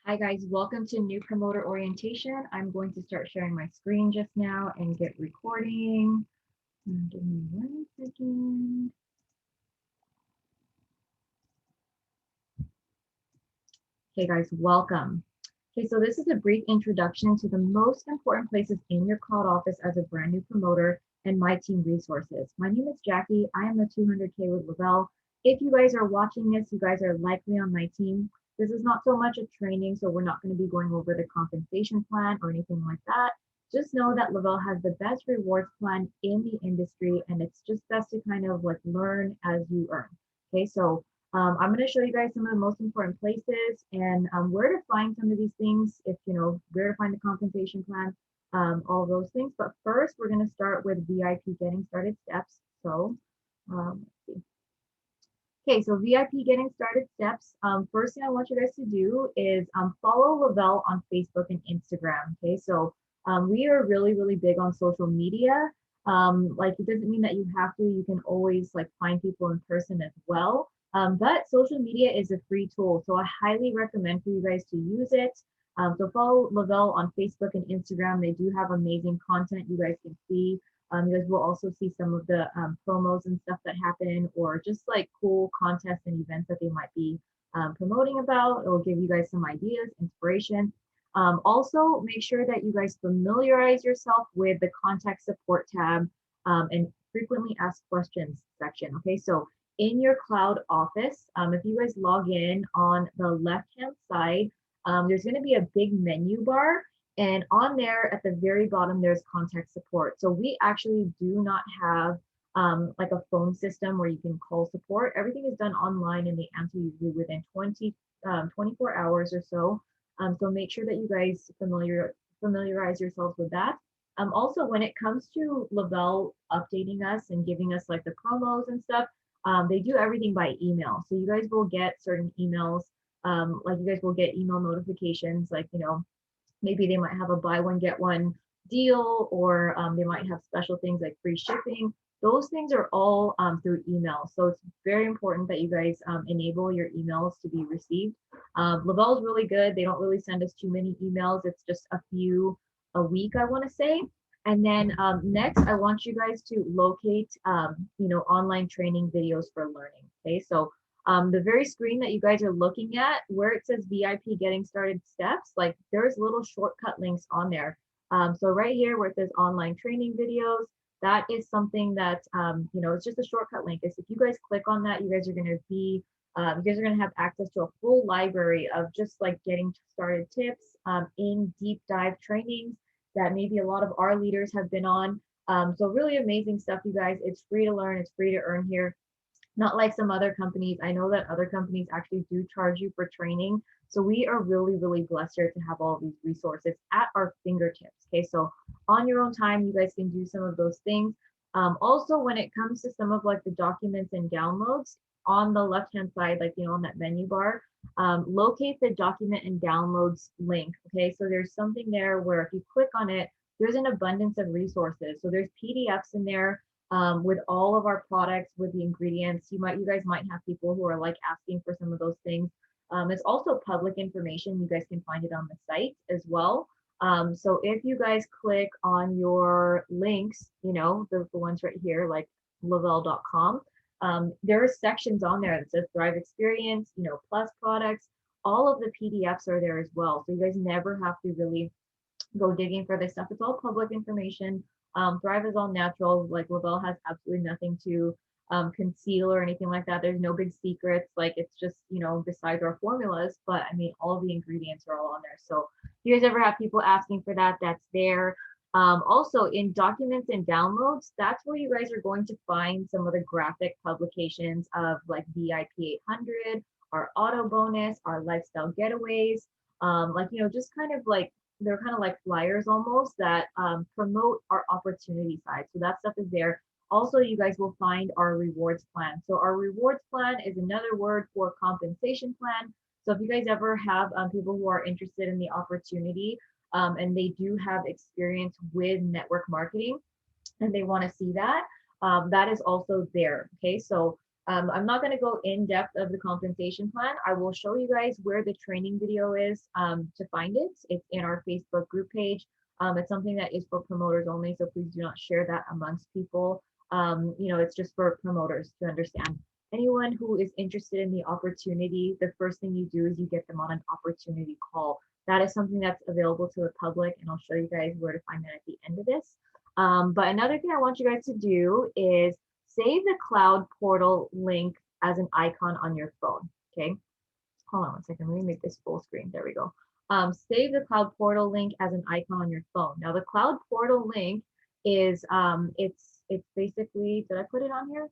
Hi guys, welcome to New Promoter Orientation. I'm going to start sharing my screen just now and get recording. Give me 1 second. Okay guys, welcome. Okay, so this is a brief introduction to the most important places in your cloud office as a brand new promoter and my team resources. My name is Jackie. I am a 200K with Lavelle. If you guys are watching this, you guys are likely on my team. This is not so much a training, so we're not going to be going over the compensation plan or anything like that. Just know that Lavelle has the best rewards plan in the industry, and it's just best to kind of like learn as you earn. Okay, so I'm going to show you guys some of the most important places and where to find some of these things, if you know, where to find the compensation plan, all those things. But first, we're going to start with VIP getting started steps. So let's see. Okay, so VIP getting started steps. First thing I want you guys to do is follow Lavelle on Facebook and Instagram. Okay, so we are really, really big on social media. Like it doesn't mean that you have to, you can always like find people in person as well. But social media is a free tool, so I highly recommend for you guys to use it. So follow Lavelle on Facebook and Instagram. They do have amazing content you guys can see. You guys will also see some of the promos and stuff that happen, or just like cool contests and events that they might be promoting about. It will give you guys some ideas, inspiration. Also, make sure that you guys familiarize yourself with the contact support tab and frequently asked questions section. Okay, so in your cloud office, if you guys log in on the left-hand side, there's going to be a big menu bar, and on there at the very bottom, there's contact support. So we actually do not have like a phone system where you can call support. Everything is done online and they answer usually within 24 hours or so. So make sure that you guys familiarize yourselves with that. Also, when it comes to Lavelle updating us and giving us like the promos and stuff, they do everything by email. So you guys will get certain emails, like you guys will get email notifications, like, you know, maybe they might have a buy one get one deal, or they might have special things like free shipping. Those things are all through email, so it's very important that you guys enable your emails to be received. Lavelle is really good. They don't really send us too many emails. It's just a few a week, I want to say. And then next, I want you guys to locate, you know, online training videos for learning. Okay, so the very screen that you guys are looking at where it says VIP getting started steps, like there's little shortcut links on there. So right here where it says online training videos, that is something that, you know, it's just a shortcut link. Is if you guys click on that, you guys are going to be, you guys are going to have access to a full library of just like getting started tips, in deep dive trainings that maybe a lot of our leaders have been on. So really amazing stuff, you guys. It's free to learn. It's free to earn here, not like some other companies. I know that other companies actually do charge you for training. So we are really, really blessed here to have all of these resources at our fingertips. Okay, so on your own time, you guys can do some of those things. Also, when it comes to some of like the documents and downloads, on the left-hand side, like, you know, on that menu bar, locate the document and downloads link. Okay, so there's something there where if you click on it, there's an abundance of resources. So there's PDFs in there, with all of our products, with the ingredients. You guys might have people who are like asking for some of those things. It's also public information. You guys can find it on the site as well. So if you guys click on your links, you know, the ones right here, like lavelle.com, there are sections on there that says Thrive Experience, you know, Plus products. All of the PDFs are there as well. So you guys never have to really go digging for this stuff. It's all public information. Thrive is all natural. Like Lavelle has absolutely nothing to conceal or anything like that. There's no big secrets. Like it's just, you know, besides our formulas, but I mean, all of the ingredients are all on there. So if you guys ever have people asking for that, that's there. Also in documents and downloads, that's where you guys are going to find some of the graphic publications of like VIP 800, our auto bonus, our lifestyle getaways, like, you know, just kind of like they're kind of like flyers almost that promote our opportunity side. So that stuff is there. Also, you guys will find our rewards plan. So our rewards plan is another word for compensation plan. So if you guys ever have people who are interested in the opportunity, and they do have experience with network marketing and they want to see that, that is also there. Okay, so I'm not going to go in depth of the compensation plan. I will show you guys where the training video is to find it. It's in our Facebook group page. It's something that is for promoters only, so please do not share that amongst people. It's just for promoters to understand. Anyone who is interested in the opportunity, the first thing you do is you get them on an opportunity call. That is something that's available to the public, and I'll show you guys where to find that at the end of this. But another thing I want you guys to do is save the cloud portal link as an icon on your phone. Okay, hold on one second. Let me make this full screen. There we go. Save the cloud portal link as an icon on your phone. Now the cloud portal link is it's basically, did I put it on here?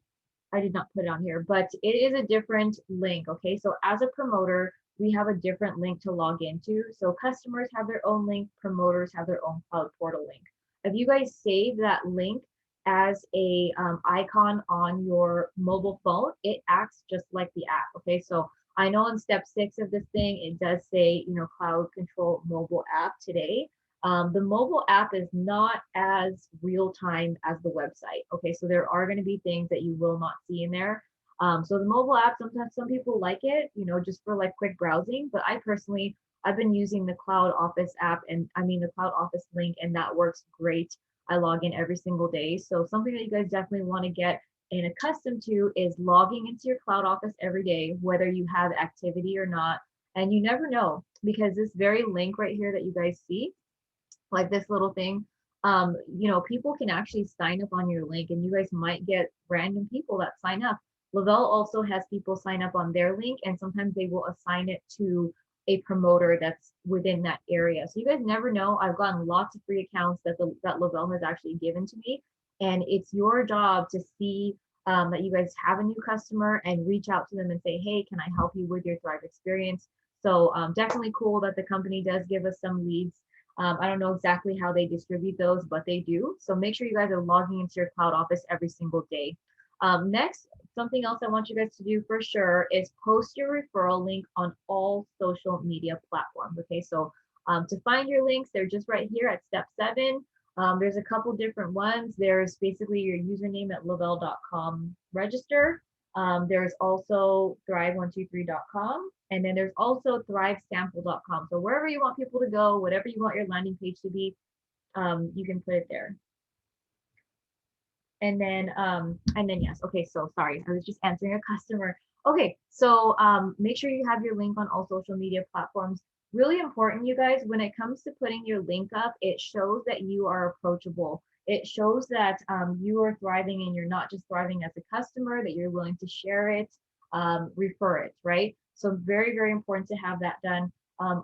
I did not put it on here, but it is a different link. Okay, so as a promoter, we have a different link to log into. So customers have their own link, promoters have their own cloud portal link. If you guys save that link as a icon on your mobile phone, it acts just like the app. Okay, so I know in step 6 of this thing, it does say, Cloud Control mobile app today. The mobile app is not as real time as the website. Okay, so there are going to be things that you will not see in there. So the mobile app, sometimes some people like it, just for like quick browsing. But I personally, I've been using the Cloud Office app, and I mean the Cloud Office link, and that works great. I log in every single day. So something that you guys definitely want to get and accustomed to is logging into your Cloud Office every day, whether you have activity or not. And you never know, because this very link right here that you guys see, like this little thing, people can actually sign up on your link, and you guys might get random people that sign up. Lavelle also has people sign up on their link, and sometimes they will assign it to a promoter that's within that area. So you guys never know. I've gotten lots of free accounts that Lavelle has actually given to me, and it's your job to see that you guys have a new customer and reach out to them and say, hey, can I help you with your Thrive experience? So definitely cool that the company does give us some leads. I don't know exactly how they distribute those, but they do. So make sure you guys are logging into your Cloud Office every single day. Next, something else I want you guys to do for sure is post your referral link on all social media platforms. Okay, so to find your links, they're just right here at step 7. There's a couple different ones. There's basically your username at lavelle.com register. There's also thrive123.com, and then there's also thrivesample.com. So wherever you want people to go, whatever you want your landing page to be, you can put it there. And then yes, okay, so sorry, I was just answering a customer. Okay, so make sure you have your link on all social media platforms. Really important, you guys, when it comes to putting your link up, it shows that you are approachable. It shows that you are thriving, and you're not just thriving as a customer, that you're willing to share it, refer it, right? So very, very important to have that done.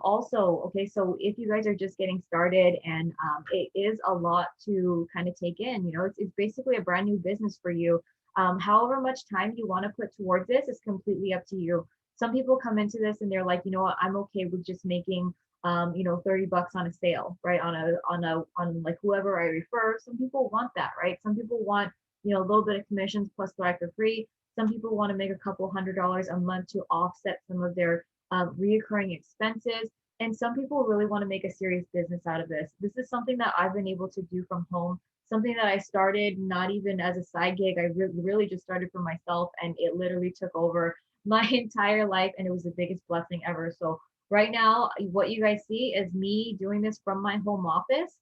Also, okay, so if you guys are just getting started, and it is a lot to kind of take in, it's basically a brand new business for you. However much time you want to put towards this is completely up to you. Some people come into this and they're like, you know what, I'm okay with just making, $30 on a sale, right? On like whoever I refer. Some people want that, right? Some people want, a little bit of commissions plus Thrive for free. Some people want to make a couple $100 a month to offset some of their reoccurring expenses. And some people really want to make a serious business out of this. This is something that I've been able to do from home, something that I started not even as a side gig. I really just started for myself, and it literally took over my entire life, and it was the biggest blessing ever. So right now, what you guys see is me doing this from my home office.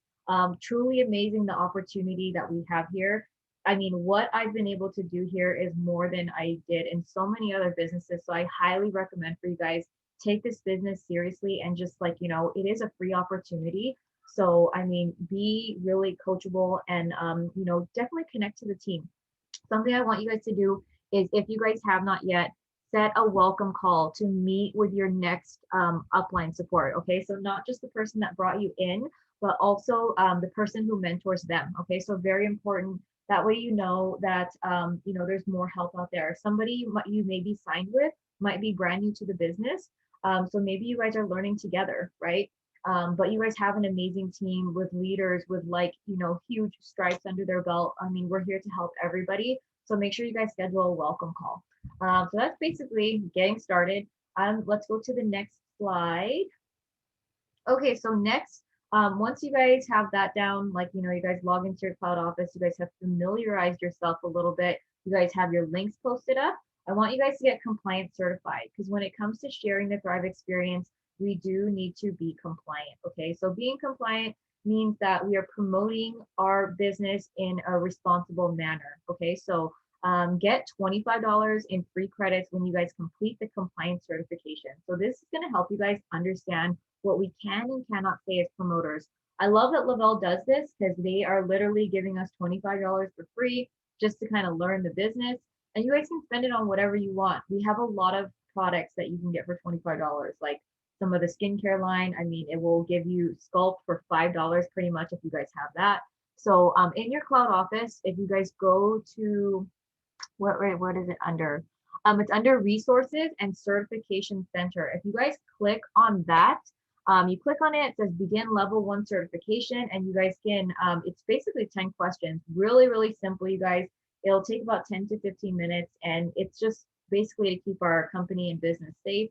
Truly amazing, the opportunity that we have here. I mean, what I've been able to do here is more than I did in so many other businesses. So I highly recommend for you guys, take this business seriously, and just like, it is a free opportunity. So, I mean, be really coachable, and, definitely connect to the team. Something I want you guys to do is, if you guys have not yet, set a welcome call to meet with your next upline support. Okay, so not just the person that brought you in, but also the person who mentors them. Okay, so very important. That way, that there's more help out there. Somebody you may be signed with might be brand new to the business, so maybe you guys are learning together, right? But you guys have an amazing team with leaders with, like, huge stripes under their belt. I mean, we're here to help everybody. So make sure you guys schedule a welcome call. So that's basically getting started. Let's go to the next slide. Okay, so next, once you guys have that down, like, you guys log into your Cloud Office, you guys have familiarized yourself a little bit, you guys have your links posted up. I want you guys to get compliance certified because when it comes to sharing the Thrive experience, we do need to be compliant. Okay, so being compliant means that we are promoting our business in a responsible manner. Okay, so get $25 in free credits when you guys complete the compliance certification. So this is going to help you guys understand what we can and cannot say as promoters. I love that Lavelle does this because they are literally giving us $25 for free just to kind of learn the business. And you guys can spend it on whatever you want. We have a lot of products that you can get for $25, like some of the skincare line. I mean, it will give you Sculpt for $5 pretty much if you guys have that. So in your cloud office, if you guys go to what is it under? It's under resources and certification center. If you guys click on that, you click on it, it says begin level 1 certification, and you guys can, it's basically 10 questions. Really, really simple, you guys. It'll take about 10 to 15 minutes, and it's just basically to keep our company and business safe.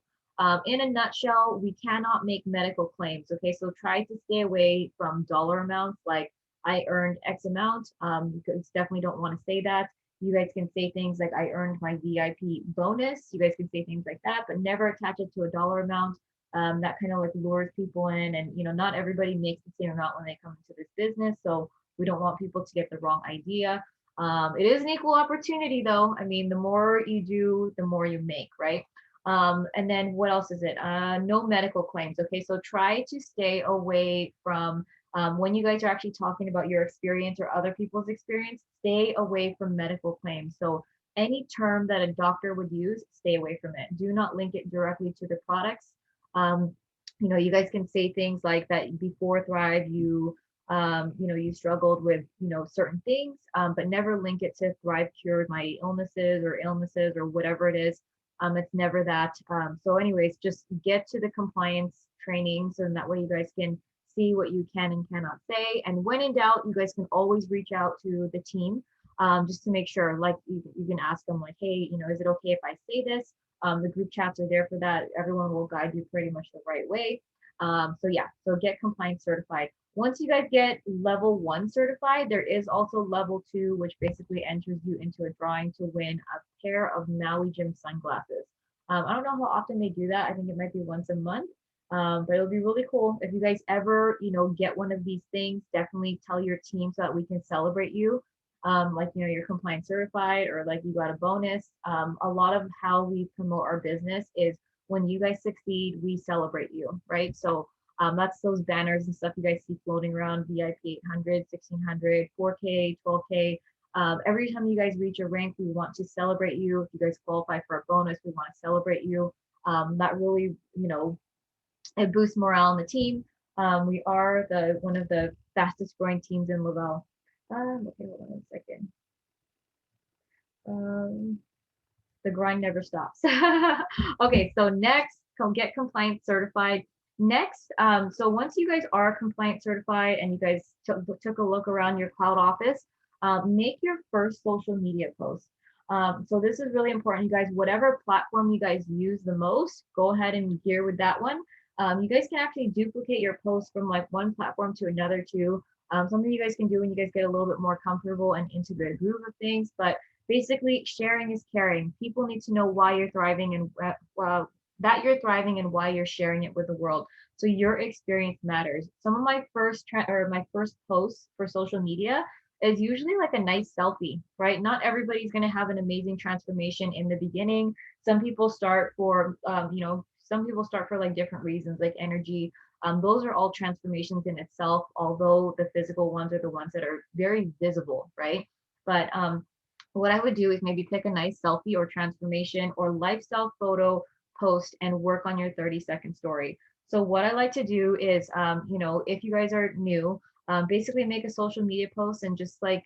In a nutshell, we cannot make medical claims. Okay, so try to stay away from dollar amounts like I earned X amount. You definitely don't want to say that. You guys can say things like I earned my VIP bonus. You guys can say things like that, but never attach it to a dollar amount. That kind of like lures people in, and not everybody makes the same amount when they come into this business. So we don't want people to get the wrong idea. It is an equal opportunity though. I mean, the more you do, the more you make, right? And then what else is it? No medical claims. Okay, so try to stay away from when you guys are actually talking about your experience or other people's experience, stay away from medical claims. So any term that a doctor would use, stay away from it. Do not link it directly to the products. Um, you guys can say things like that before Thrive, you struggled with, certain things, but never link it to Thrive cured my illnesses or whatever it is. It's never that. So anyways, just get to the compliance training so that way you guys can see what you can and cannot say. And when in doubt, you guys can always reach out to the team just to make sure, like you can ask them like, hey, is it okay if I say this? The group chats are there for that. Everyone will guide you pretty much the right way. So yeah, so get compliance certified. Once you guys get level 1 certified, there is also level 2, which basically enters you into a drawing to win a pair of Maui Gym sunglasses. I don't know how often they do that. I think it might be once a month. But it'll be really cool if you guys ever, get one of these things. Definitely tell your team so that we can celebrate you. Like you're compliance certified or like you got a bonus. A lot of how we promote our business is when you guys succeed, we celebrate you, right? So that's those banners and stuff you guys see floating around: VIP 800, 1600, 4K, 12K. Every time you guys reach a rank, we want to celebrate you. If you guys qualify for a bonus, we want to celebrate you. That really, it boosts morale on the team. We are one of the fastest growing teams in Lavelle. Okay, hold on a second. The grind never stops. Okay, so next, get compliance certified. Next, so once you guys are compliance certified and you guys took a look around your cloud office, make your first social media post. So this is really important, you guys. Whatever platform you guys use the most, go ahead and gear with that one. You guys can actually duplicate your posts from like one platform to another too. Something you guys can do when you guys get a little bit more comfortable and into the groove of things. But basically, sharing is caring. People need to know why you're thriving and that you're thriving and why you're sharing it with the world. So your experience matters. Some of my my first posts for social media is usually like a nice selfie, right? Not everybody's going to have an amazing transformation in the beginning. Some people start for, some people start for like different reasons, like energy. Those are all transformations in itself, although the physical ones are the ones that are very visible, right? But what I would do is maybe pick a nice selfie or transformation or lifestyle photo post and work on your 30-second story. So what I like to do is, if you guys are new, basically make a social media post and just like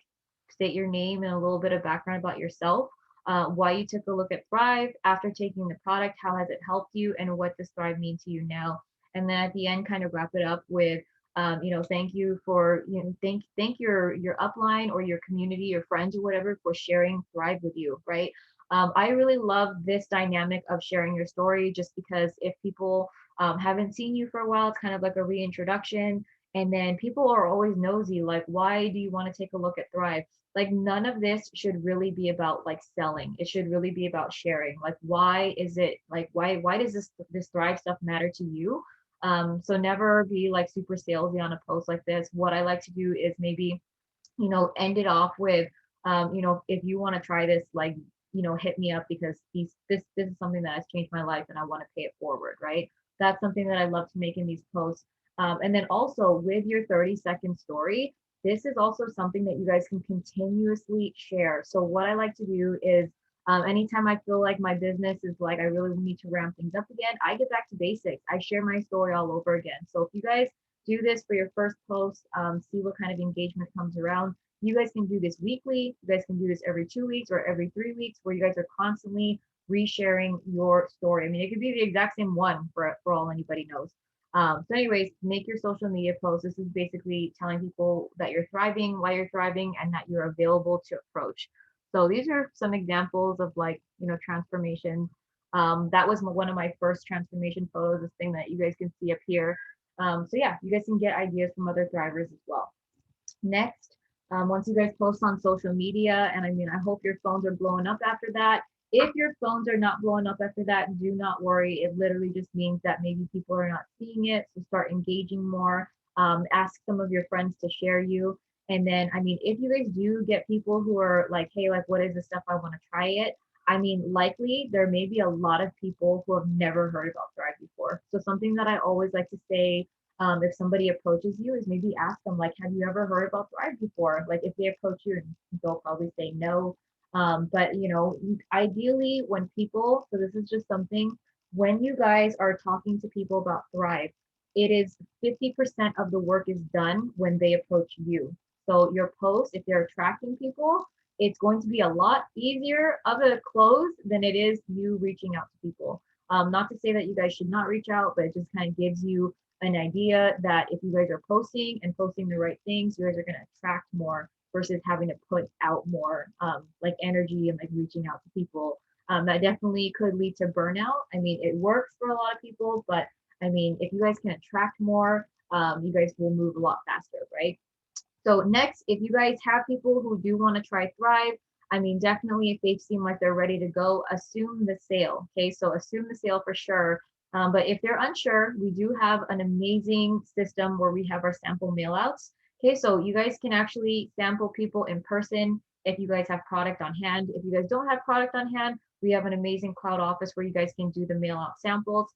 state your name and a little bit of background about yourself, why you took a look at Thrive after taking the product, how has it helped you, and what does Thrive mean to you now. And then at the end, kind of wrap it up with, thank you for, thank your upline or your community, your friends or whatever for sharing Thrive with you, right? I really love this dynamic of sharing your story just because if people haven't seen you for a while, it's kind of like a reintroduction. And then people are always nosy, like, why do you want to take a look at Thrive? Like none of this should really be about like selling. It should really be about sharing. Like why is it like why does this Thrive stuff matter to you? So never be like super salesy on a post like this. What I like to do is maybe, end it off with, if you want to try this, like, hit me up because this is something that has changed my life and I want to pay it forward, right? That's something that I love to make in these posts. And then also with your 30-second story, this is also something that you guys can continuously share. So what I like to do is, anytime I feel like my business is like, I really need to ramp things up again, I get back to basics. I share my story all over again. So if you guys do this for your first post, see what kind of engagement comes around. You guys can do this weekly. You guys can do this every 2 weeks or every 3 weeks, where you guys are constantly resharing your story. I mean, it could be the exact same one for all anybody knows. So anyways, make your social media posts. This is basically telling people that you're thriving, why you're thriving, and that you're available to approach. So these are some examples of like, transformation. That was one of my first transformation photos, this thing that you guys can see up here. So yeah, you guys can get ideas from other thrivers as well. Next, once you guys post on social media, and I mean, I hope your phones are blowing up after that. If your phones are not blowing up after that, do not worry. It literally just means that maybe people are not seeing it. So start engaging more. Ask some of your friends to share you. And then, I mean, if you guys do get people who are like, hey, like, what is this stuff? I want to try it. I mean, likely there may be a lot of people who have never heard about Thrive before. So something that I always like to say, if somebody approaches you, is maybe ask them like, have you ever heard about Thrive before? Like if they approach you, they'll probably say no. But ideally when people, so this is just something, when you guys are talking to people about Thrive, it is 50% of the work is done when they approach you. So your post, if they're attracting people, it's going to be a lot easier of a close than it is you reaching out to people. Not to say that you guys should not reach out, but it just kind of gives you an idea that if you guys are posting and posting the right things, you guys are going to attract more versus having to put out more like energy and like reaching out to people. That definitely could lead to burnout. I mean, it works for a lot of people, but I mean, if you guys can attract more, you guys will move a lot faster, right? So next, if you guys have people who do want to try Thrive, I mean, definitely if they seem like they're ready to go, assume the sale. Okay, so assume the sale for sure. But if they're unsure, we do have an amazing system where we have our sample mailouts. Okay, so you guys can actually sample people in person if you guys have product on hand. If you guys don't have product on hand, we have an amazing cloud office where you guys can do the mail out samples.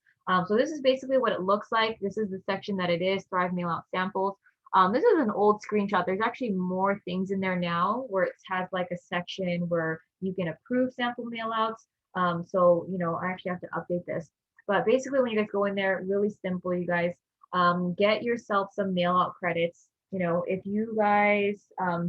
So this is basically what it looks like. This is the section that it is, Thrive Mail Out Samples. This is an old screenshot. There's actually more things in there now where it has like a section where you can approve sample mailouts. So, I actually have to update this. But basically, when you guys go in there, really simple, you guys, get yourself some mail out credits. If you guys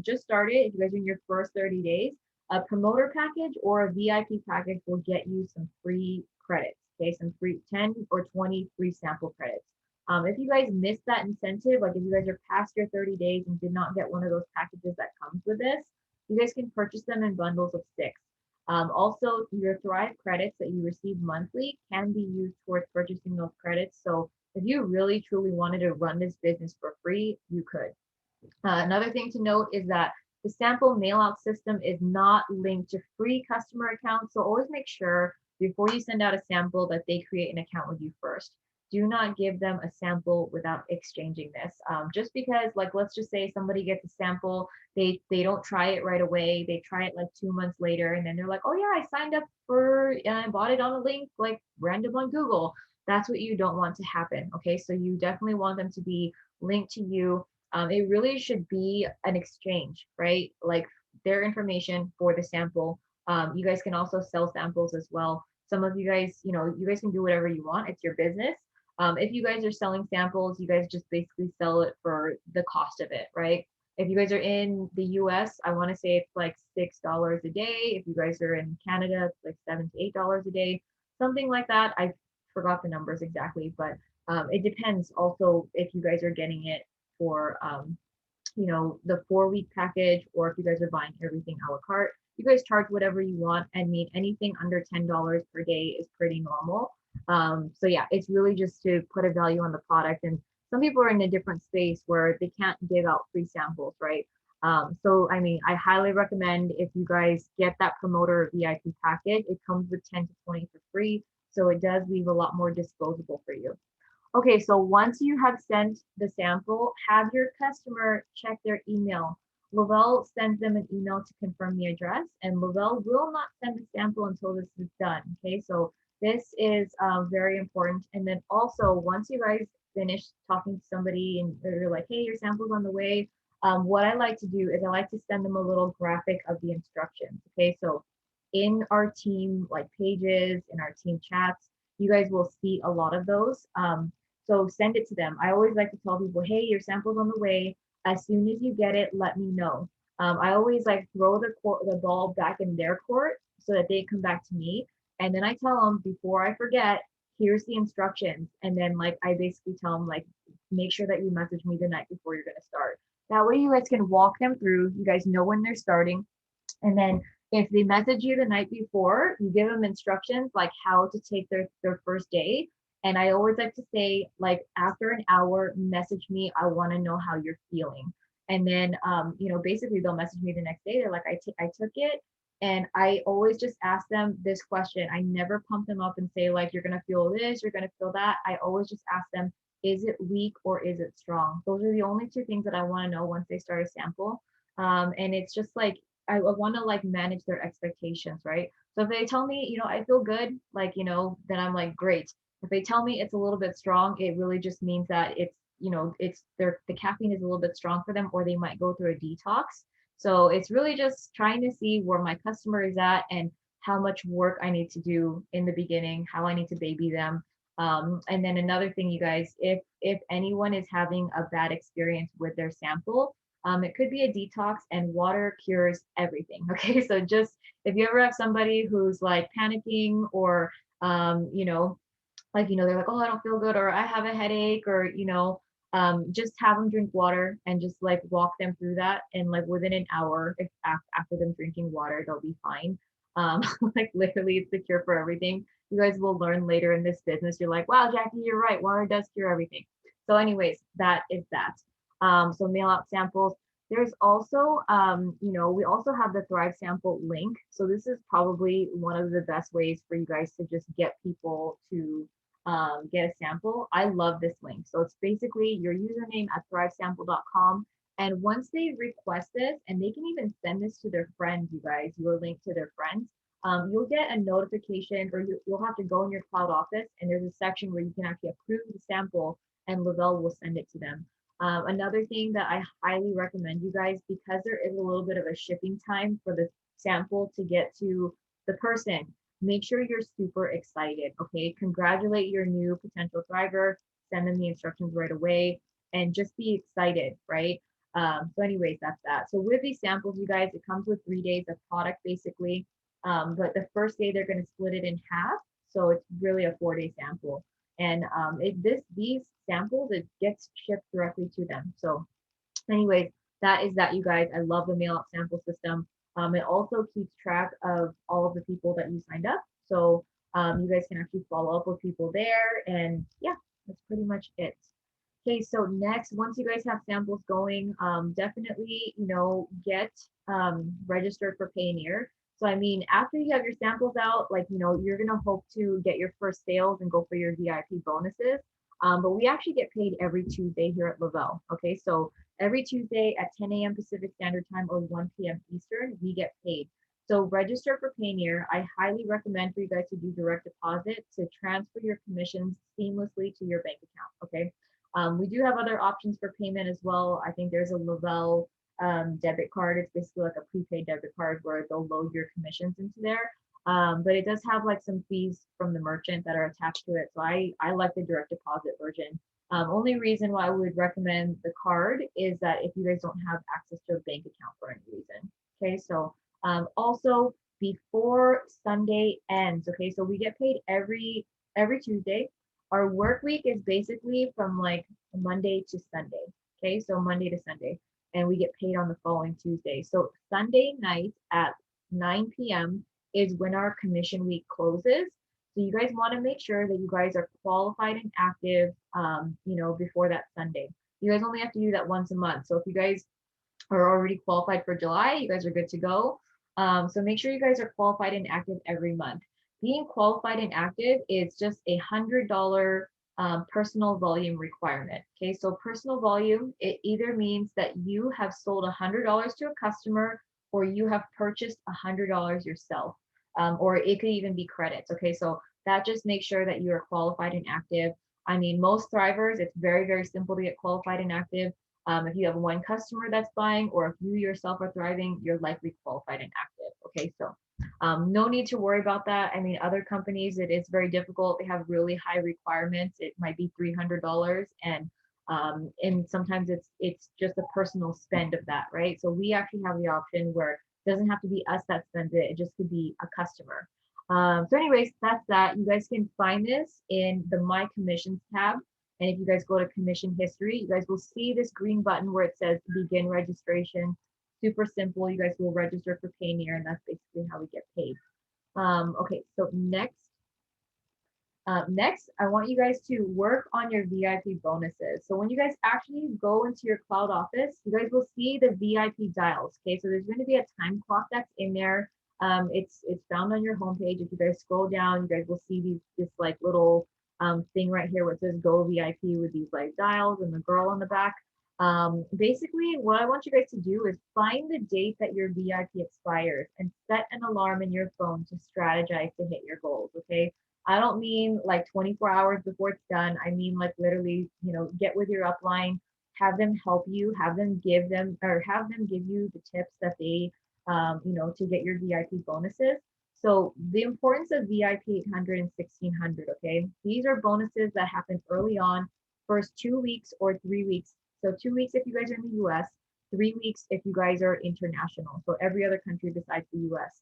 just started, if you guys are in your first 30 days, a promoter package or a VIP package will get you some free credits. Okay, some free 10 or 20 free sample credits. If you guys missed that incentive, like if you guys are past your 30 days and did not get one of those packages that comes with this, you guys can purchase them in bundles of 6. Also, your Thrive credits that you receive monthly can be used towards purchasing those credits. So if you really truly wanted to run this business for free, you could. Another thing to note is that the sample mailout system is not linked to free customer accounts. So always make sure before you send out a sample that they create an account with you first. Do not give them a sample without exchanging this. Just because, like, let's just say somebody gets a sample, they don't try it right away. They try it like 2 months later, and then they're like, oh yeah, I signed up for, I bought it on a link like random on Google. That's what you don't want to happen. Okay, so you definitely want them to be linked to you. It really should be an exchange, right? Like their information for the sample. You guys can also sell samples as well. Some of you guys, you guys can do whatever you want. It's your business. If you guys are selling samples, you guys just basically sell it for the cost of it, right? If you guys are in the US, I want to say it's like $6 a day. If you guys are in Canada, it's like $7 to $8 a day, something like that. I forgot the numbers exactly, but it depends also if you guys are getting it for the 4-week package, or if you guys are buying everything a la carte. You guys charge whatever you want. I mean, anything under $10 per day is pretty normal. So yeah, it's really just to put a value on the product. And some people are in a different space where they can't give out free samples, right? So I mean, I highly recommend if you guys get that promoter VIP package, it comes with 10 to 20 for free. So it does leave a lot more disposable for you. Okay, so once you have sent the sample, have your customer check their email. Lavelle sends them an email to confirm the address, and Lavelle will not send the sample until this is done. Okay, so this is very important. And then also, once you guys finish talking to somebody and they're like, hey, your sample's on the way, what I like to do is I like to send them a little graphic of the instructions. Okay, so in our team like pages, in our team chats, you guys will see a lot of those. So send it to them. I always like to tell people, hey, your sample's on the way. As soon as you get it, let me know. I always like throw the ball back in their court so that they come back to me. And then I tell them before I forget, here's the instructions. And then like I basically tell them like, make sure that you message me the night before you're gonna start. That way you guys can walk them through. You guys know when they're starting. And then if they message you the night before, you give them instructions like how to take their first day. And I always like to say, like after an hour, message me. I want to know how you're feeling. And then, basically they'll message me the next day. They're like, I took it. And I always just ask them this question. I never pump them up and say like, you're going to feel this, you're going to feel that. I always just ask them, is it weak or is it strong? Those are the only two things that I want to know once they start a sample. And it's just like, I want to like manage their expectations, right? So if they tell me, I feel good, like, then I'm like, great. If they tell me it's a little bit strong, it really just means that it's the caffeine is a little bit strong for them, or they might go through a detox. So it's really just trying to see where my customer is at and how much work I need to do in the beginning, how I need to baby them. And then another thing, you guys, if anyone is having a bad experience with their sample, it could be a detox, and water cures everything. Okay, so just if you ever have somebody who's like panicking or they're like, oh, I don't feel good, or I have a headache, or just have them drink water and just like walk them through that, and like within an hour, if after them drinking water, they'll be fine. Like literally, it's the cure for everything. You guys will learn later in this business. You're like, wow, Jackie, you're right. Water does cure everything. So, anyways, that is that. So mail out samples. There's also, we also have the Thrive sample link. So this is probably one of the best ways for you guys to just get people to get a sample. I love this link. So it's basically your username at thrivesample.com. And once they request this, and they can even send this to their friends, you guys, your link to their friends, you'll get a notification, or you'll have to go in your cloud office, and there's a section where you can actually approve the sample, and Lavelle will send it to them. Another thing that I highly recommend you guys, because there is a little bit of a shipping time for the sample to get to the person, make sure you're super excited. Okay, congratulate your new potential thriver, send them the instructions right away, and just be excited, right? So anyways, that's that. So with these samples, you guys, it comes with 3 days of product basically. But the first day they're going to split it in half, so it's really a 4-day sample. And these samples, it gets shipped directly to them. So anyways, that is that, you guys. I love the mail out sample system. It also keeps track of all of the people that you signed up. So you guys can actually follow up with people there. And yeah, that's pretty much it. Okay, so next, once you guys have samples going, definitely, get registered for Payoneer. So, I mean, after you have your samples out, like, you're going to hope to get your first sales and go for your VIP bonuses. But we actually get paid every Tuesday here at Lavelle. Okay, so every Tuesday at 10 a.m. Pacific Standard Time or 1 p.m. Eastern, we get paid. So register for Payoneer. I highly recommend for you guys to do direct deposit to transfer your commissions seamlessly to your bank account. Okay. We do have other options for payment as well. I think there's a Lavelle debit card. It's basically like a prepaid debit card where they'll load your commissions into there. But it does have like some fees from the merchant that are attached to it. So I like the direct deposit version. Only reason why I would recommend the card is that if you guys don't have access to a bank account for any reason. Okay, so also before Sunday ends, okay, so we get paid every Tuesday. Our work week is basically from like Monday to Sunday. Okay, so Monday to Sunday, and we get paid on the following Tuesday. So Sunday night at 9 p.m. is when our commission week closes. So you guys want to make sure that you guys are qualified and active, before that Sunday. You guys only have to do that once a month. So if you guys are already qualified for July, you guys are good to go. So make sure you guys are qualified and active every month. Being qualified and active is just $100 personal volume requirement. Okay, so personal volume, it either means that you have sold $100 to a customer or you have purchased $100 yourself, or it could even be credits. Okay, so that just makes sure that you are qualified and active. I mean, most Thrivers, it's very, very simple to get qualified and active. If you have one customer that's buying, or if you yourself are thriving, you're likely qualified and active. Okay, so no need to worry about that. I mean, other companies, it is very difficult. They have really high requirements. It might be $300, and sometimes it's just a personal spend of that, right? So we actually have the option where it doesn't have to be us that spends it. It just could be a customer. So anyways, that's that. You guys can find this in the My Commissions tab. And if you guys go to commission history, you guys will see this green button where it says begin registration. Super simple. You guys will register for Payoneer, and that's basically how we get paid. Okay, so next, I want you guys to work on your VIP bonuses. So when you guys actually go into your cloud office, you guys will see the VIP dials. Okay, so there's going to be a time clock that's in there. It's found on your homepage. If you guys scroll down, you guys will see this like little thing right here where it says Go VIP with these like dials and the girl on the back. Basically, what I want you guys to do is find the date that your VIP expires and set an alarm in your phone to strategize to hit your goals. Okay, I don't mean like 24 hours before it's done. I mean like literally, get with your upline, have them help you, have them give you the tips that they, to get your VIP bonuses. So the importance of VIP 800 and 1600, okay? These are bonuses that happen early on, first 2 weeks or 3 weeks. So 2 weeks if you guys are in the US, 3 weeks if you guys are international. So every other country besides the US.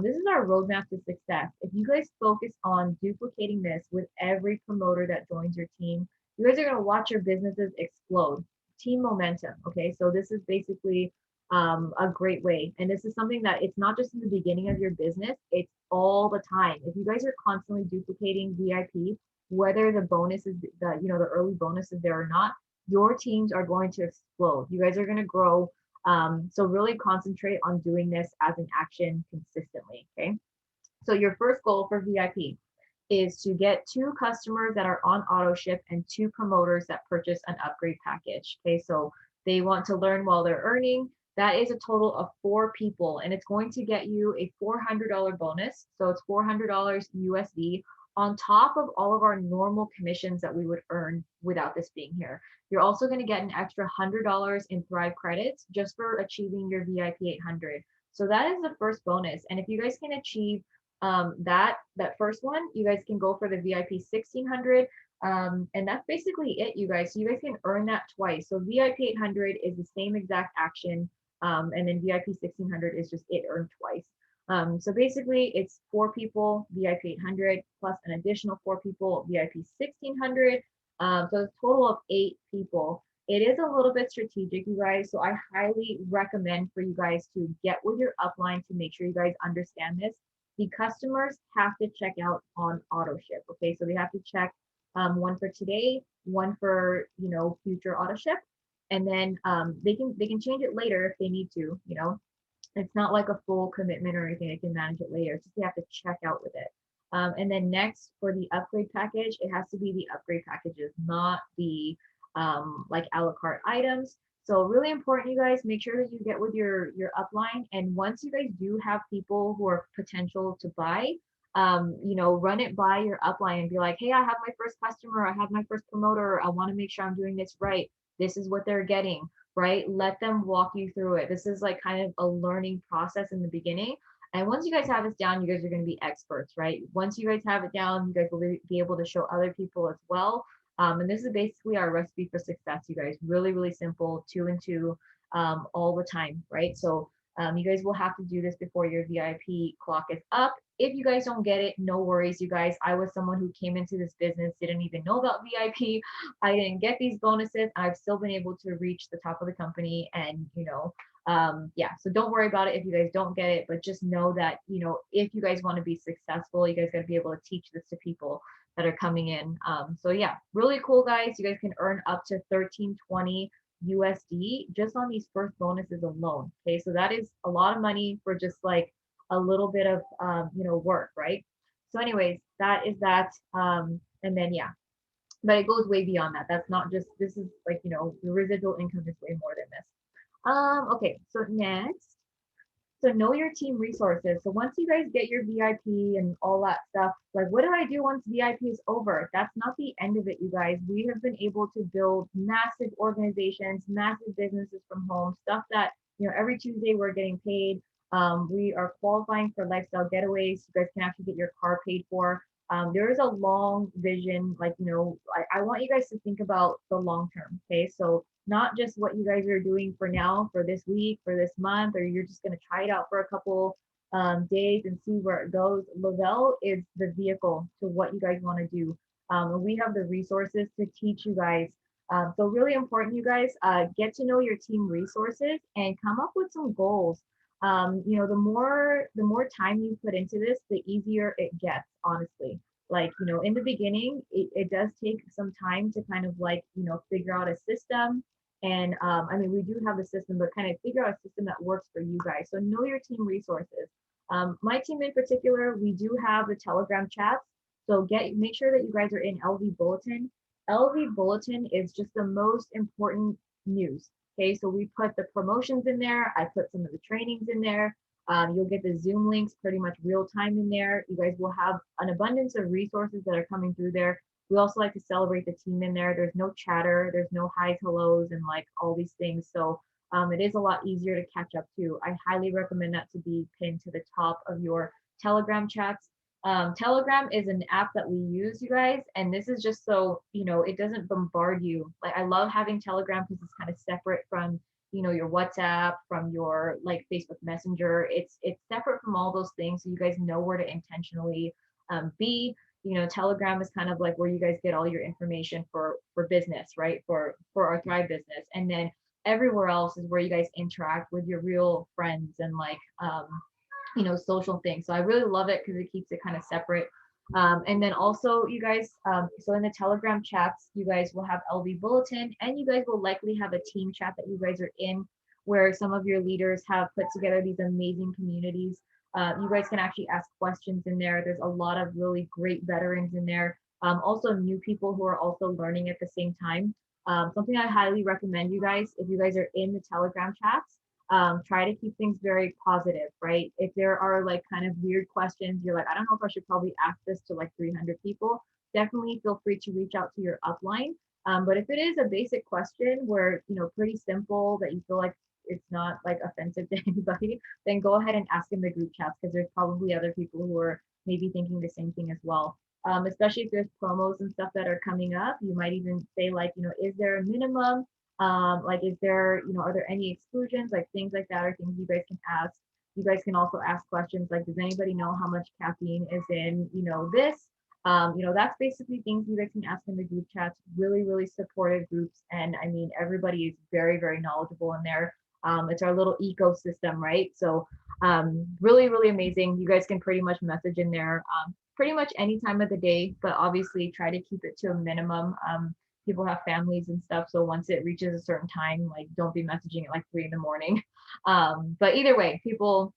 This is our roadmap to success. If you guys focus on duplicating this with every promoter that joins your team, you guys are going to watch your businesses explode. Team momentum. Okay, so this is basically a great way. And this is something that it's not just in the beginning of your business, it's all the time. If you guys are constantly duplicating VIP, whether the bonus is the early bonus is there or not, your teams are going to explode. You guys are going to grow, so really concentrate on doing this as an action consistently, okay? So your first goal for VIP is to get 2 customers that are on auto ship and 2 promoters that purchase an upgrade package, okay? So they want to learn while they're earning. That is a total of 4 people, and it's going to get you a $400 bonus. So it's $400 USD on top of all of our normal commissions that we would earn without this being here. You're also going to get an extra $100 in Thrive credits just for achieving your VIP 800. So that is the first bonus. And if you guys can achieve that first one, you guys can go for the VIP 1600. And that's basically it, you guys. So you guys can earn that twice. So VIP 800 is the same exact action. And then VIP 1600 is just it earned twice. So basically it's 4 people, VIP 800 plus an additional 4 people, VIP 1600. So a total of 8 people. It is a little bit strategic, you guys. So I highly recommend for you guys to get with your upline to make sure you guys understand this. The customers have to check out on auto ship. Okay, so they have to check one for today, one for future auto ship, and then they can change it later if they need to. It's not like a full commitment or anything. They can manage it later. It's just they have to check out with it. And then next for the upgrade package, it has to be the upgrade packages, not the like a la carte items. So really important, you guys, make sure that you get with your upline. And once you guys do have people who are potential to buy, run it by your upline and be like, hey, I have my first customer, I have my first promoter, I want to make sure I'm doing this right. This is what they're getting, right? Let them walk you through it. This is like kind of a learning process in the beginning. And once you guys have this down, you guys are going to be experts, right? Once you guys have it down, you guys will be able to show other people as well. And this is basically our recipe for success, you guys. Really, really simple, 2 and 2, all the time, right? So you guys will have to do this before your VIP clock is up. If you guys don't get it, no worries, you guys. I was someone who came into this business, didn't even know about VIP. I didn't get these bonuses. I've still been able to reach the top of the company, and yeah, so don't worry about it if you guys don't get it, but just know that if you guys want to be successful, you guys got to be able to teach this to people that are coming in. So yeah, really cool, guys. You guys can earn up to 1320 USD just on these first bonuses alone. Okay, so that is a lot of money for just like a little bit of work, right? So, anyways, that is that. And then yeah, but it goes way beyond that. That's not just this is like the residual income is way more than this. Okay, so next, so know your team resources. So once you guys get your VIP and all that stuff, like what do I do once VIP is over? That's not the end of it, you guys. We have been able to build massive organizations, massive businesses from home, stuff that, every Tuesday we're getting paid. We are qualifying for lifestyle getaways. You guys can actually get your car paid for. There is a long vision, like, I want you guys to think about the long term. Okay. So not just what you guys are doing for now, for this week, for this month, or you're just going to try it out for a couple days and see where it goes. Lovell is the vehicle to what you guys want to do. And we have the resources to teach you guys. So really important, you guys, get to know your team resources and come up with some goals. The more time you put into this, the easier it gets, honestly. Like, in the beginning, it does take some time to kind of like, figure out a system. And I mean, we do have the system, but kind of figure out a system that works for you guys. So know your team resources. My team in particular, we do have the Telegram chats. So make sure that you guys are in LV Bulletin. LV Bulletin is just the most important news. Okay, so we put the promotions in there. I put some of the trainings in there. You'll get the Zoom links pretty much real time in there. You guys will have an abundance of resources that are coming through there. We also like to celebrate the team in there. There's no chatter, there's no highs, hellos, and like all these things. So it is a lot easier to catch up to. I highly recommend that to be pinned to the top of your Telegram chats. Telegram is an app that we use, you guys, and this is just so it doesn't bombard you. Like I love having Telegram because it's kind of separate from your WhatsApp, from your like Facebook Messenger. It's separate from all those things, so you guys know where to intentionally be. Telegram is kind of like where you guys get all your information for business, right? For our Thrive business, and then everywhere else is where you guys interact with your real friends and like social things. So I really love it because it keeps it kind of separate. And then also, you guys, so in the Telegram chats, you guys will have LV Bulletin, and you guys will likely have a team chat that you guys are in, where some of your leaders have put together these amazing communities. You guys can actually ask questions in there. There's a lot of really great veterans in there. Also, new people who are also learning at the same time. Something I highly recommend, you guys, if you guys are in the Telegram chats, try to keep things very positive, right? If there are like kind of weird questions, you're like, I don't know if I should probably ask this to like 300 people, definitely feel free to reach out to your upline. But if it is a basic question where, pretty simple that you feel like it's not like offensive to anybody, then go ahead and ask in the group chats because there's probably other people who are maybe thinking the same thing as well. Especially if there's promos and stuff that are coming up, you might even say like, is there a minimum? Like, is there, are there any exclusions, like things like that, or things you guys can ask. You guys can also ask questions like, does anybody know how much caffeine is in, this? That's basically things you guys can ask in the group chats. Really, really supportive groups. And I mean, everybody is very, very knowledgeable in there. It's our little ecosystem, right? So really, really amazing. You guys can pretty much message in there pretty much any time of the day, but obviously try to keep it to a minimum. People have families and stuff, so once it reaches a certain time, like don't be messaging at like 3 in the morning. But either way, people,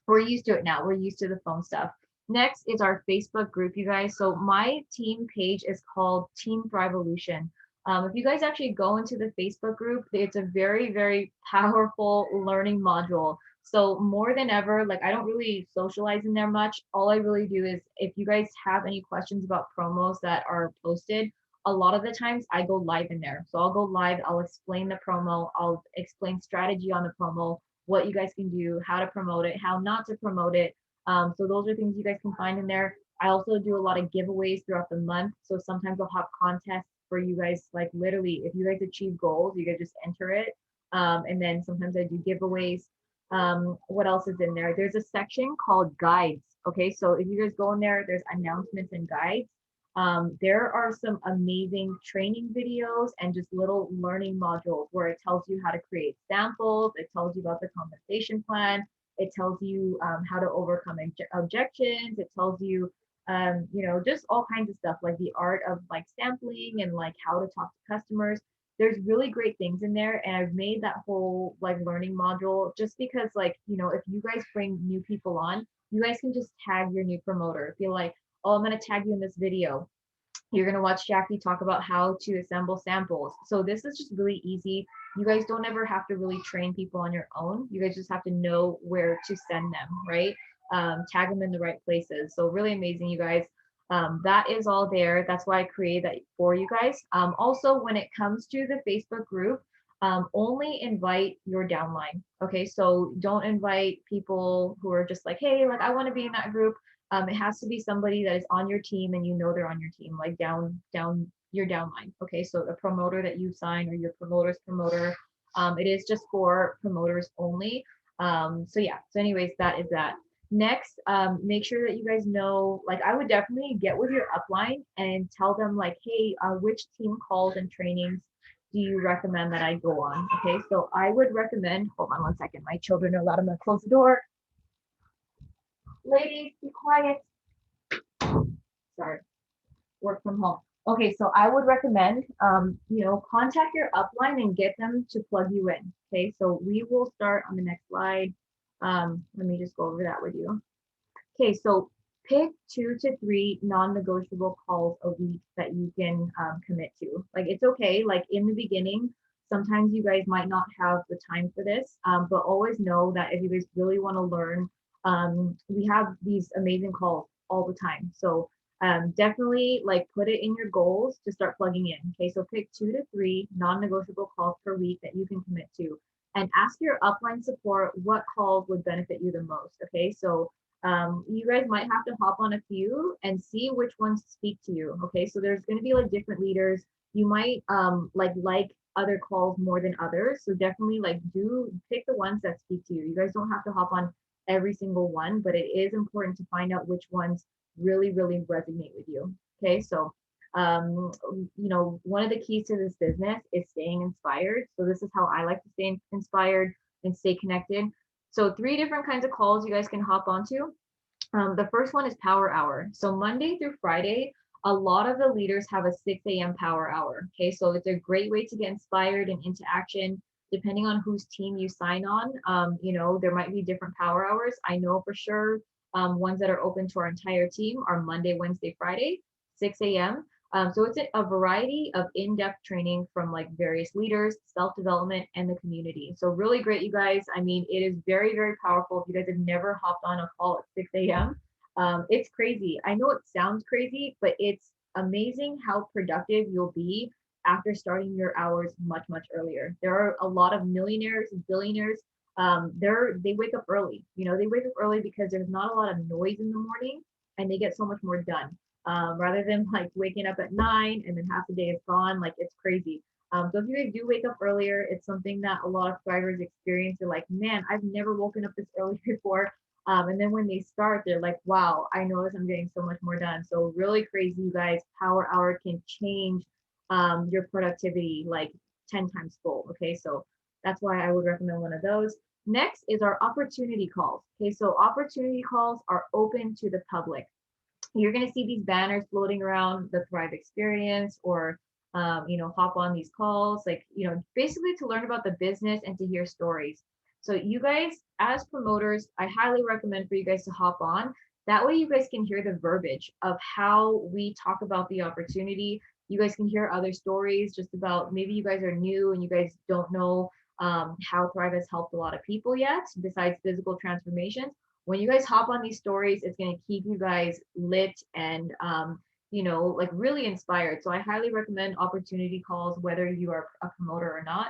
we're used to it now. We're used to the phone stuff. Next is our Facebook group, you guys. So my team page is called Team Thrivevolution. If you guys actually go into the Facebook group, it's a very, very powerful learning module. So more than ever, like I don't really socialize in there much. All I really do is if you guys have any questions about promos that are posted, a lot of the times I go live in there. So I'll go live, I'll explain the promo, I'll explain strategy on the promo, what you guys can do, how to promote it, how not to promote it. So those are things you guys can find in there. I also do a lot of giveaways throughout the month. So sometimes I'll have contests for you guys, like literally, if you guys achieve goals, you guys just enter it. And then sometimes I do giveaways. What else is in there? There's a section called guides. Okay, so if you guys go in there, there's announcements and guides. There are some amazing training videos and just little learning modules where it tells you how to create samples. It tells you about the compensation plan. It tells you how to overcome objections. It tells you, just all kinds of stuff like the art of like sampling and like how to talk to customers. there's really great things in there. And I've made that whole like learning module just because like, you know, if you guys bring new people on, you guys can just tag your new promoter. Feel like, oh, I'm going to tag you in this video. You're going to watch Jackie talk about how to assemble samples. So this is just really easy. You guys don't ever have to really train people on your own. You guys just have to know where to send them, right? Tag them in the right places. So really amazing, you guys. That is all there. That's why I created that for you guys. Also, when it comes to the Facebook group, only invite your downline. Okay, so don't invite people who are just like, hey, like I want to be in that group. It has to be somebody that is on your team and you know they're on your team, like down your downline. Okay, so a promoter that you sign or your promoter's promoter. It is just for promoters only. So yeah, so anyways, that is that. Next, make sure that you guys know, like I would definitely get with your upline and tell them like, hey, which team calls and trainings do you recommend that I go on? Okay, so I would recommend, hold on one second, my children are loud, I'm gonna close the door. Ladies, be quiet. Sorry, work from home. Okay, so I would recommend, you know, contact your upline and get them to plug you in. Okay, so we will start on the next slide. Let me just go over that with you. Okay, so pick 2 to 3 non-negotiable calls a week that you can commit to. Like it's okay, like in the beginning, sometimes you guys might not have the time for this, but always know that if you guys really want to learn, we have these amazing calls all the time. So definitely like put it in your goals to start plugging in. Okay, so pick 2 to 3 non-negotiable calls per week that you can commit to, and ask your upline support what calls would benefit you the most. Okay, so you guys might have to hop on a few and see which ones speak to you. Okay, so there's going to be like different leaders. You might like other calls more than others. So definitely like do pick the ones that speak to you. You guys don't have to hop on every single one, but it is important to find out which ones really, really resonate with you. Okay, so you know, one of the keys to this business is staying inspired. So this is how I like to stay inspired and stay connected. So 3 different kinds of calls you guys can hop onto. The first one is power hour. So Monday through Friday, a lot of the leaders have a 6 a.m. power hour. Okay, so it's a great way to get inspired and into action. Depending on whose team you sign on, you know, there might be different power hours. I know for sure ones that are open to our entire team are Monday, Wednesday, Friday, 6 a.m. So it's a variety of in-depth training from like various leaders, self-development, and the community. So really great, you guys. I mean, it is very, very powerful. If you guys have never hopped on a call at 6 a.m., it's crazy. I know it sounds crazy, but it's amazing how productive you'll be after starting your hours much, much earlier. There are a lot of millionaires and billionaires. They wake up early. You know, they wake up early because there's not a lot of noise in the morning and they get so much more done rather than like waking up at 9 and then half the day is gone. Like it's crazy. So if you guys do wake up earlier, it's something that a lot of thrivers experience. They're like, man, I've never woken up this early before. And then when they start, they're like, wow, I notice I'm getting so much more done. So really crazy, you guys. Power hour can change your productivity like 10 times fold. Okay, so that's why I would recommend one of those. Next is our opportunity calls. Okay, so opportunity calls are open to the public. You're going to see these banners floating around the Thrive experience or you know, hop on these calls, like, you know, basically to learn about the business and to hear stories. So you guys, as promoters, I highly recommend for you guys to hop on. That way you guys can hear the verbiage of how we talk about the opportunity. You guys can hear other stories just about maybe you guys are new and you guys don't know how Thrive has helped a lot of people yet, besides physical transformations. When you guys hop on these stories, it's going to keep you guys lit and you know, like really inspired. So I highly recommend opportunity calls, whether you are a promoter or not.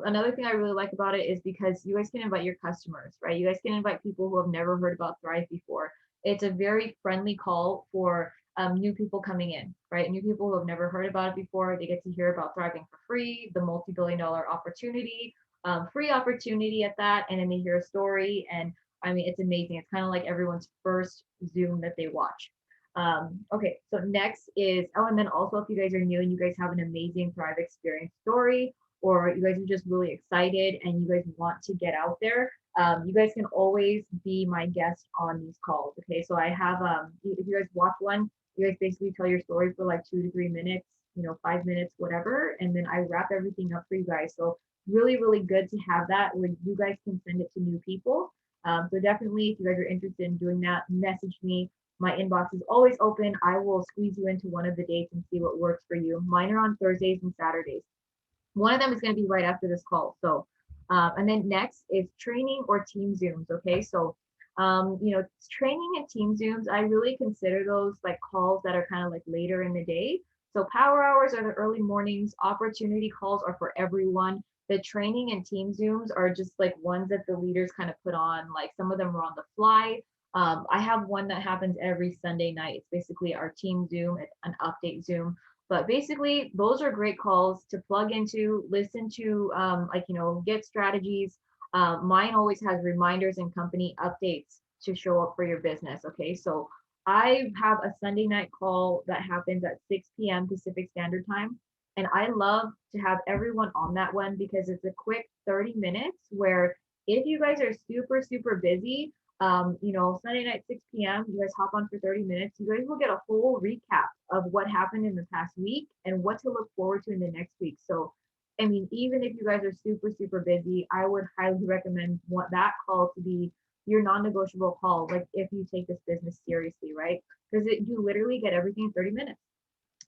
Another thing I really like about it is because you guys can invite your customers, right? You guys can invite people who have never heard about Thrive before. It's a very friendly call for new people coming in, right? New people who have never heard about it before. They get to hear about thriving for free, the multi-billion-dollar opportunity, free opportunity at that, and then they hear a story. And I mean, it's amazing. It's kind of like everyone's first Zoom that they watch. Okay, so next is, oh, and then also if you guys are new and you guys have an amazing Thrive experience story, or you guys are just really excited and you guys want to get out there, you guys can always be my guest on these calls. Okay, so I have, if you guys watch one, you guys basically tell your story for like 2 to 3 minutes, 5 minutes, whatever, and then I wrap everything up for you guys. So really, really good to have that where you guys can send it to new people. So definitely, if you guys are interested in doing that, message me. My inbox is always open. I will squeeze you into one of the dates and see what works for you. Mine are on Thursdays and Saturdays. One of them is going to be right after this call. So, and then next is training or team Zooms. Okay. So, training and team Zooms, I really consider those like calls that are kind of like later in the day. So, power hours are the early mornings, opportunity calls are for everyone. The training and team Zooms are just like ones that the leaders kind of put on, like some of them are on the fly. I have one that happens every Sunday night. It's basically our team Zoom, an update Zoom. But basically, those are great calls to plug into, listen to, get strategies. Mine always has reminders and company updates to show up for your business. Okay, so I have a Sunday night call that happens at 6 p.m. Pacific Standard Time. And I love to have everyone on that one because it's a quick 30 minutes where if you guys are super, super busy, Sunday night, 6 p.m., you guys hop on for 30 minutes. You guys will get a whole recap of what happened in the past week and what to look forward to in the next week. So, I mean, even if you guys are super, super busy, I would highly recommend that call to be your non-negotiable call. Like if you take this business seriously, right? Because you literally get everything in 30 minutes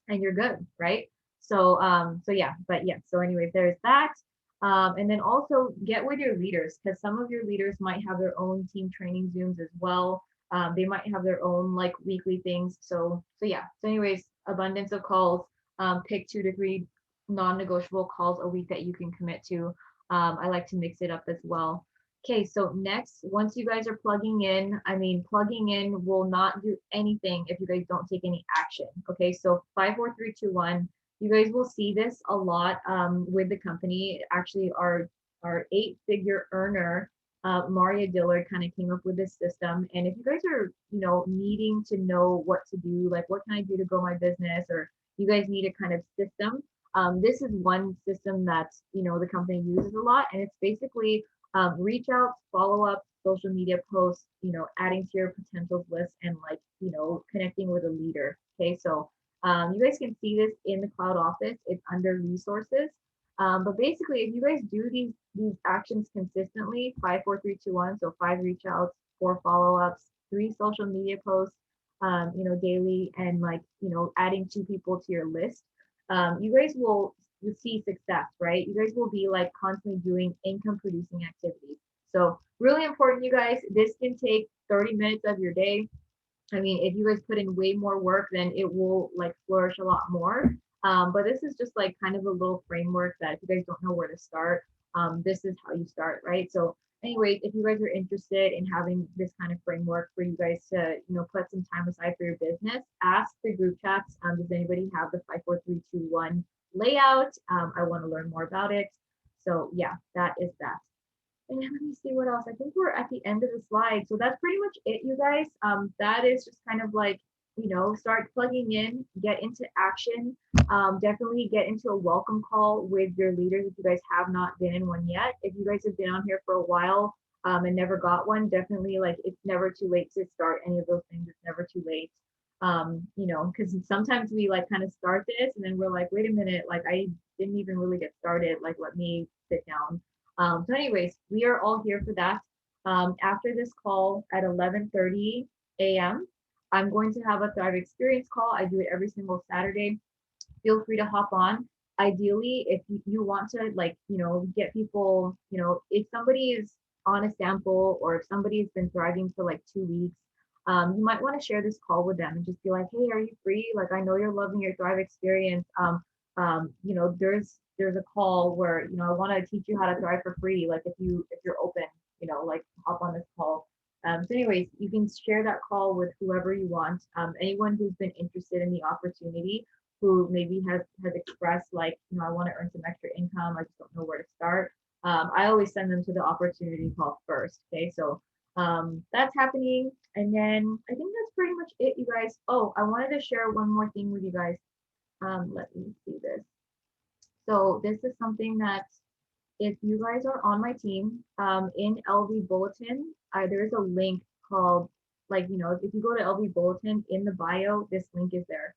and you're good, right? So yeah, but yeah. So anyways, there's that. And then also get with your leaders because some of your leaders might have their own team training Zooms as well. They might have their own like weekly things. So yeah. So anyways, abundance of calls. Pick 2 to 3 non-negotiable calls a week that you can commit to. I like to mix it up as well. Okay, so next, once you guys are plugging in, I mean, plugging in will not do anything if you guys don't take any action. Okay, so 5, 4, 3, 2, 1. You guys will see this a lot with the company. Actually, our 8-figure earner, Maria Dillard, kind of came up with this system. And if you guys are, needing to know what to do, like what can I do to grow my business, or you guys need a kind of system, this is one system that the company uses a lot, and it's basically reach out, follow up, social media posts, adding to your potentials list and like, connecting with a leader. Okay, so you guys can see this in the cloud office. It's under resources. But basically, if you guys do these actions consistently, 5, 4, 3, 2, 1, so 5 reach outs, 4 follow-ups, 3 social media posts, daily, and like, adding 2 people to your list, you guys will see success, right? You guys will be like constantly doing income producing activities. So really important, you guys. This can take 30 minutes of your day. I mean, if you guys put in way more work, then it will like flourish a lot more. But this is just like kind of a little framework that if you guys don't know where to start, this is how you start, right? So anyways, if you guys are interested in having this kind of framework for you guys to, put some time aside for your business, ask the group chats. Does anybody have the 5, 4, 3, 2, 1 layout? I want to learn more about it. So yeah, that is that. And let me see what else. I think we're at the end of the slide. So that's pretty much it, you guys. That is just kind of like, start plugging in, get into action. Definitely get into a welcome call with your leaders if you guys have not been in one yet. If you guys have been on here for a while and never got one, definitely like it's never too late to start any of those things. It's never too late. Because sometimes we like kind of start this and then we're like, wait a minute, like I didn't even really get started. Like, let me sit down. So anyways, we are all here for that. After this call at 11:30 a.m., I'm going to have a Thrive Experience call. I do it every single Saturday. Feel free to hop on. Ideally, if you want to like, get people, if somebody is on a sample or if somebody's been thriving for like 2 weeks, you might want to share this call with them and just be like, hey, are you free? Like, I know you're loving your Thrive Experience. There's a call where, I want to teach you how to thrive for free. Like if you're open, like hop on this call. So anyways, you can share that call with whoever you want. Anyone who's been interested in the opportunity, who maybe has expressed like, I want to earn some extra income. I just don't know where to start. I always send them to the opportunity call first. Okay, so that's happening. And then I think that's pretty much it, you guys. Oh, I wanted to share one more thing with you guys. Let me see this. So this is something that if you guys are on my team, in LV Bulletin, there's a link called, like, if you go to LV Bulletin in the bio, this link is there.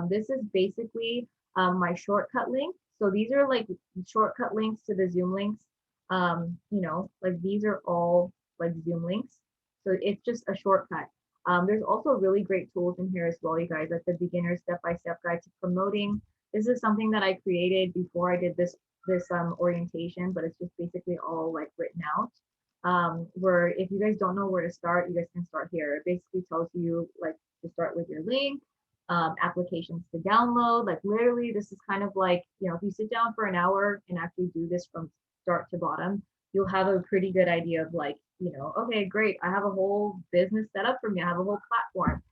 This is basically my shortcut link. So these are like shortcut links to the Zoom links. Like these are all like Zoom links. So it's just a shortcut. There's also really great tools in here as well, you guys, like the beginner step-by-step guide to promoting. This is something that I created before I did this orientation, but it's just basically all like written out. Where if you guys don't know where to start, you guys can start here. It basically tells you like to start with your link, applications to download. Like literally, this is kind of like, if you sit down for an hour and actually do this from start to bottom, you'll have a pretty good idea of like, okay, great. I have a whole business set up for me. I have a whole platform.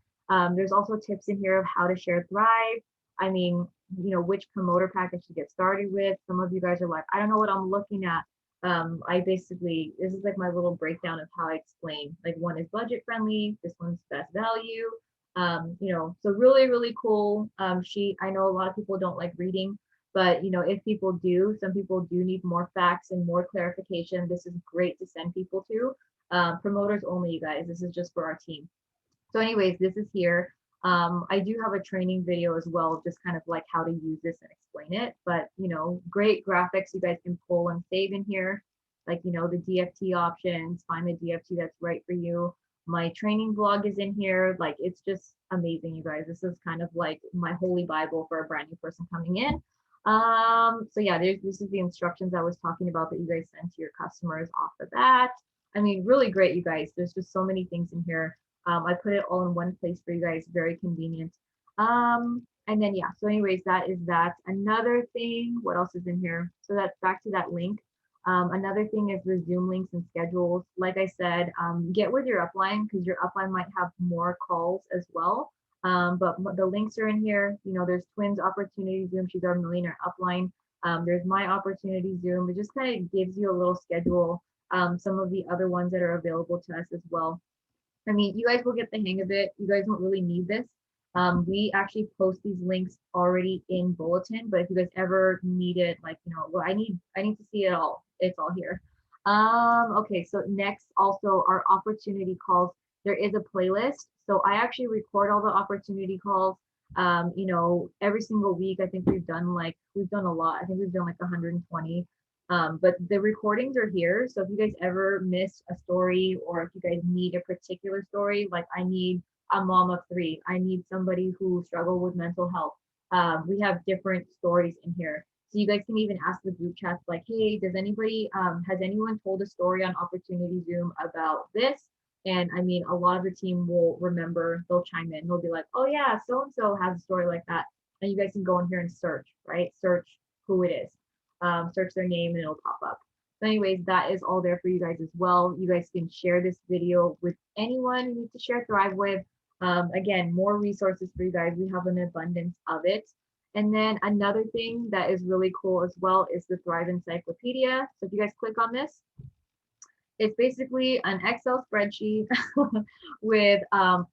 There's also tips in here of how to share Thrive. I mean, which promoter package to get started with. Some of you guys are like, I don't know what I'm looking at. This is like my little breakdown of how I explain, like one is budget friendly, this one's best value. So really, really cool sheet. I know a lot of people don't like reading, but if people do, some people do need more facts and more clarification. This is great to send people to. Promoters only, you guys. This is just for our team. So anyways, this is here. I do have a training video as well, just kind of like how to use this and explain it. But great graphics you guys can pull and save in here. Like the DFT options, find the DFT that's right for you. My training blog is in here. Like it's just amazing, you guys. This is kind of like my holy Bible for a brand new person coming in. So yeah, this is the instructions I was talking about that you guys send to your customers off the bat. I mean, really great, you guys. There's just so many things in here. I put it all in one place for you guys, very convenient. And then yeah, so anyways, that is that. Another thing, what else is in here? So that's back to that link. Another thing is the Zoom links and schedules. Like I said, get with your upline because your upline might have more calls as well. But the links are in here. There's Twins Opportunity Zoom. She's our millionaire upline. There's My Opportunity Zoom. It just kind of gives you a little schedule. Some of the other ones that are available to us as well. I mean, you guys will get the hang of it. You guys don't really need this. We actually post these links already in Bulletin, but if you guys ever need it, like, well, I need to see it all. It's all here. Okay, so next also our opportunity calls. There is a playlist. So I actually record all the opportunity calls. Every single week. I think we've done a lot. I think we've done like 120. But the recordings are here. So if you guys ever miss a story or if you guys need a particular story, like I need a mom of 3, I need somebody who struggled with mental health. We have different stories in here. So you guys can even ask the group chats like, hey, has anyone told a story on Opportunity Zoom about this? And I mean, a lot of the team will remember, they'll chime in. They'll be like, oh yeah, so-and-so has a story like that. And you guys can go in here and search, right? Search who it is. Search their name and it'll pop up. So anyways, that is all there for you guys as well. You guys can share this video with anyone you need to share Thrive with. Again, more resources for you guys. We have an abundance of it. And then another thing that is really cool as well is the Thrive Encyclopedia. So if you guys click on this, it's basically an Excel spreadsheet with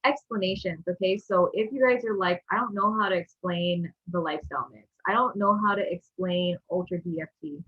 explanations. Okay, so if you guys are like, I don't know how to explain the lifestyle mix, I don't know how to explain Ultra DFT.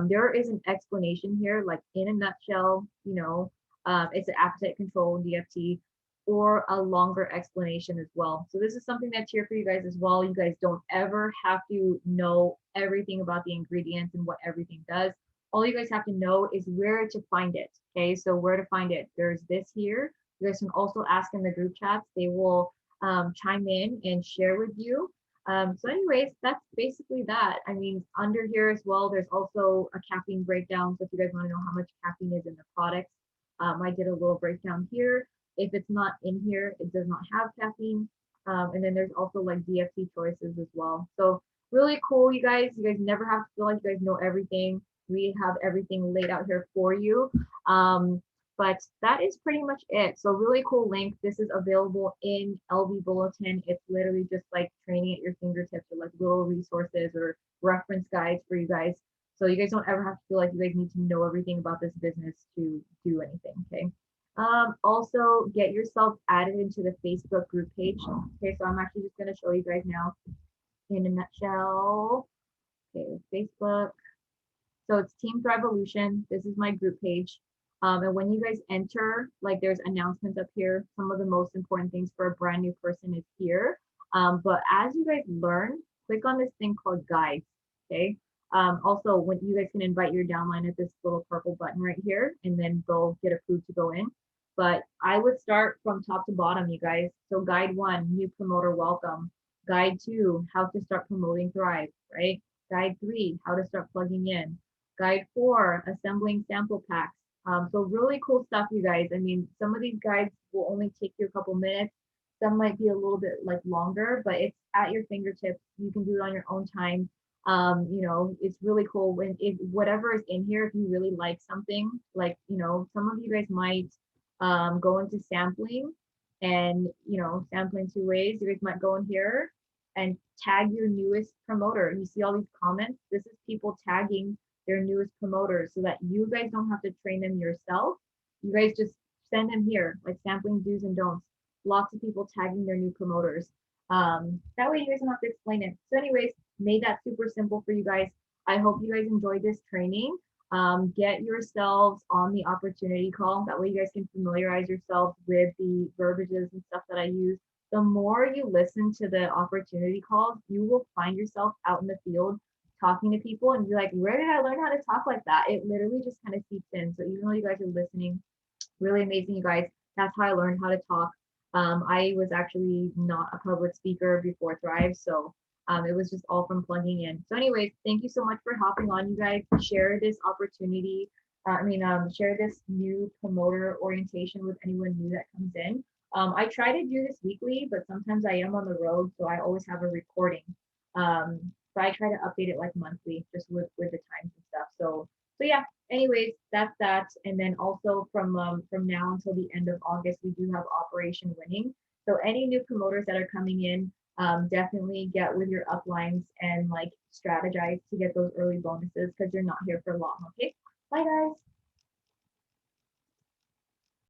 There is an explanation here, like in a nutshell, it's an appetite control DFT or a longer explanation as well. So this is something that's here for you guys as well. You guys don't ever have to know everything about the ingredients and what everything does. All you guys have to know is where to find it. Okay, so where to find it. There's this here. You guys can also ask in the group chats. They will chime in and share with you. So anyways, that's basically that. I mean, under here as well, there's also a caffeine breakdown. So if you guys want to know how much caffeine is in the products, I did a little breakdown here. If it's not in here, it does not have caffeine. And then there's also like DFT choices as well. So really cool, you guys. You guys never have to feel like you guys know everything. We have everything laid out here for you. But that is pretty much it. So really cool link. This is available in LV Bulletin. It's literally just like training at your fingertips or like little resources or reference guides for you guys. So you guys don't ever have to feel like you guys need to know everything about this business to do anything, okay? Also get yourself added into the Facebook group page. Okay, so I'm actually just gonna show you guys now in a nutshell. Okay, Facebook. So it's Team Thrivevolution. This is my group page. And when you guys enter, like there's announcements up here. Some of the most important things for a brand new person is here. But as you guys learn, click on this thing called guides, okay? Also, when you guys can invite your downline at this little purple button right here, and then they'll get approved to go in. But I would start from top to bottom, you guys. So guide one, new promoter welcome. Guide two, how to start promoting Thrive, right? Guide three, how to start plugging in. Guide four, assembling sample packs. So really cool stuff, you guys. I mean, some of these guides will only take you a couple minutes. Some might be a little bit like longer, but it's at your fingertips. You can do it on your own time. It's really cool when if whatever is in here, if you really like something, like, some of you guys might go into sampling and, sampling two ways. You guys might go in here and tag your newest promoter. You see all these comments? This is people tagging their newest promoters so that you guys don't have to train them yourself. You guys just send them here, like sampling do's and don'ts. Lots of people tagging their new promoters. That way you guys don't have to explain it. So anyways, made that super simple for you guys. I hope you guys enjoyed this training. Get yourselves on the opportunity call. That way you guys can familiarize yourselves with the verbiages and stuff that I use. The more you listen to the opportunity calls, you will find yourself out in the field talking to people and be like, where did I learn how to talk like that? It literally just kind of seeps in. So even though you guys are listening, really amazing, you guys. That's how I learned how to talk. I was actually not a public speaker before Thrive, so it was just all from plugging in. So anyways, thank you so much for hopping on, you guys. Share this opportunity. Share this new promoter orientation with anyone new that comes in. I try to do this weekly, but sometimes I am on the road, so I always have a recording. But I try to update it like monthly, just with the times and stuff. So yeah. Anyways, that's that. And then also from now until the end of August, we do have Operation Winning. So any new promoters that are coming in, definitely get with your uplines and like strategize to get those early bonuses because you're not here for long. Okay. Bye guys.